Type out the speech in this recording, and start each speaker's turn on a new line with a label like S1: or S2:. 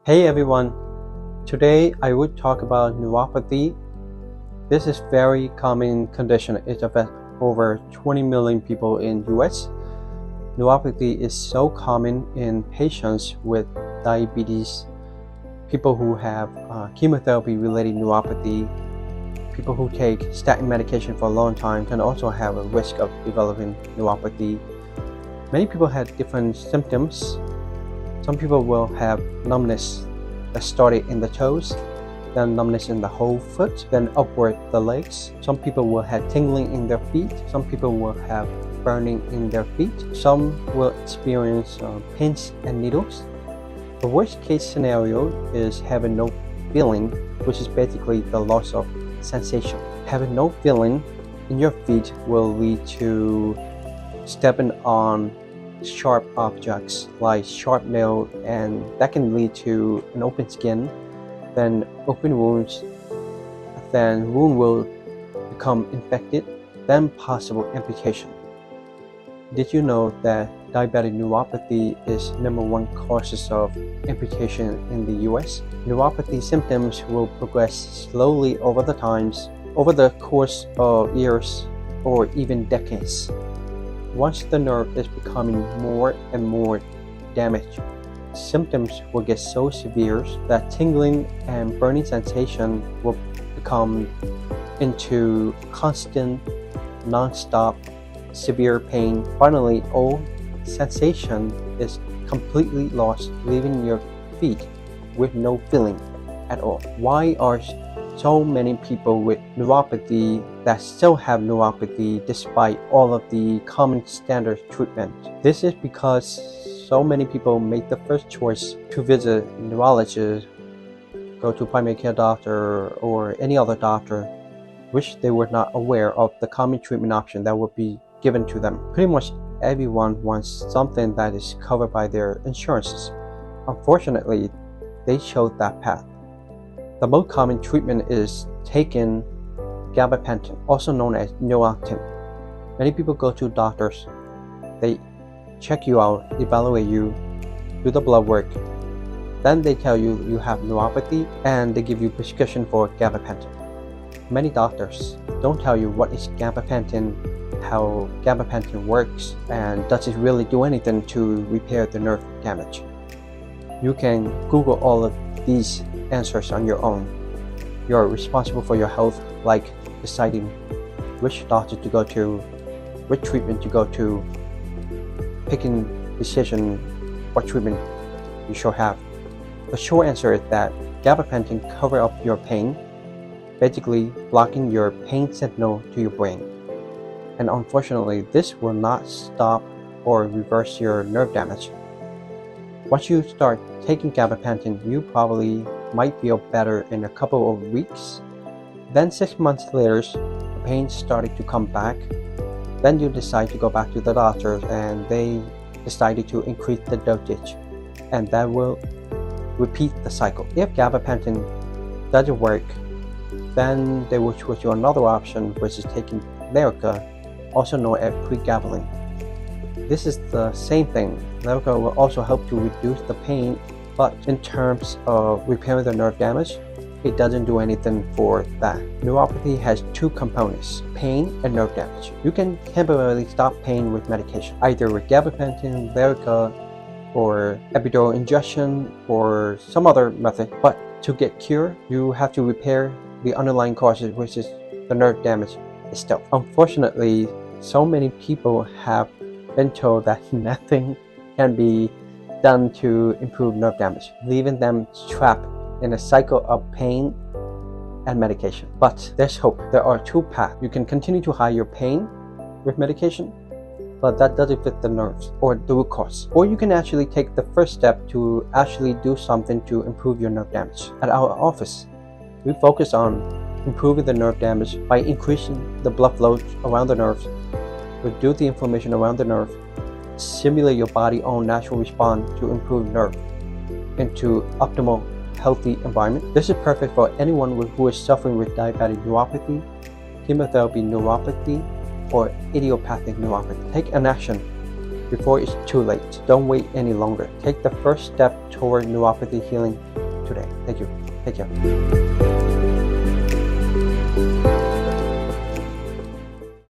S1: Hey everyone, today I would talk about neuropathy. This is very common condition. It affects over 20 million people in US. Neuropathy is so common in patients with diabetes, people who have chemotherapy related neuropathy, people who take statin medication for a long time can also have a risk of developing neuropathy. Many people have different symptoms. Some people will have numbness that started in the toes, then numbness in the whole foot, then upward the legs. Some people will have tingling in their feet. Some people will have burning in their feet. Some will experience pins and needles. The worst case scenario is having no feeling, which is basically the loss of sensation. Having no feeling in your feet will lead to stepping on sharp objects like sharp nail, and that can lead to an open skin, then open wounds, then wound will become infected, then possible amputation. Did you know that diabetic neuropathy is #1 causes of amputation in the US? Neuropathy symptoms will progress slowly over the course of years or even decades. Once the nerve is becoming more and more damaged, symptoms will get so severe that tingling and burning sensation will become into constant, non-stop, severe pain. Finally, all sensation is completely lost, leaving your feet with no feeling at all. Why are so many people with neuropathy that still have neuropathy despite all of the common standard treatment? This is because so many people make the first choice to visit a neurologist, go to primary care doctor, or any other doctor, which they were not aware of the common treatment option that would be given to them. Pretty much everyone wants something that is covered by their insurances. Unfortunately, they chose that path. The most common treatment is taking gabapentin, also known as Neurontin. Many people go to doctors, they check you out, evaluate you, do the blood work, then they tell you you have neuropathy and they give you prescription for gabapentin. Many doctors don't tell you what is gabapentin, how gabapentin works, and does it really do anything to repair the nerve damage. You can Google all of these answers on your own. You're responsible for your health, like deciding which doctor to go to, which treatment to go to, picking decision what treatment you should have. The short answer is that gabapentin covers up your pain, basically blocking your pain signal to your brain. And unfortunately, this will not stop or reverse your nerve damage. Once you start taking gabapentin, you probably might feel better in a couple of weeks. Then 6 months later, the pain started to come back. Then you decide to go back to the doctor and they decided to increase the dosage. And that will repeat the cycle. If gabapentin doesn't work, then they will switch to another option, which is taking Lyrica, also known as pregabalin. This is the same thing. Lyrica will also help to reduce the pain, but in terms of repairing the nerve damage, it doesn't do anything for that. Neuropathy has two components, pain and nerve damage. You can temporarily stop pain with medication, either with gabapentin, Lyrica, or epidural injection, or some other method. But to get cured, you have to repair the underlying causes, which is the nerve damage itself. Unfortunately, so many people have been told that nothing can be done to improve nerve damage, leaving them trapped in a cycle of pain and medication. But there's hope. There are two paths. You can continue to hide your pain with medication, but that doesn't fit the nerves or the root cause. Or you can actually take the first step to actually do something to improve your nerve damage. At our office, we focus on improving the nerve damage by increasing the blood flow around the nerves, reduce the inflammation around the nerve, simulate your body's own natural response to improve nerve into optimal healthy environment. This is perfect for anyone who is suffering with diabetic neuropathy, chemotherapy neuropathy, or idiopathic neuropathy. Take an action before it's too late. Don't wait any longer. Take the first step toward neuropathy healing today. Thank you. Take care.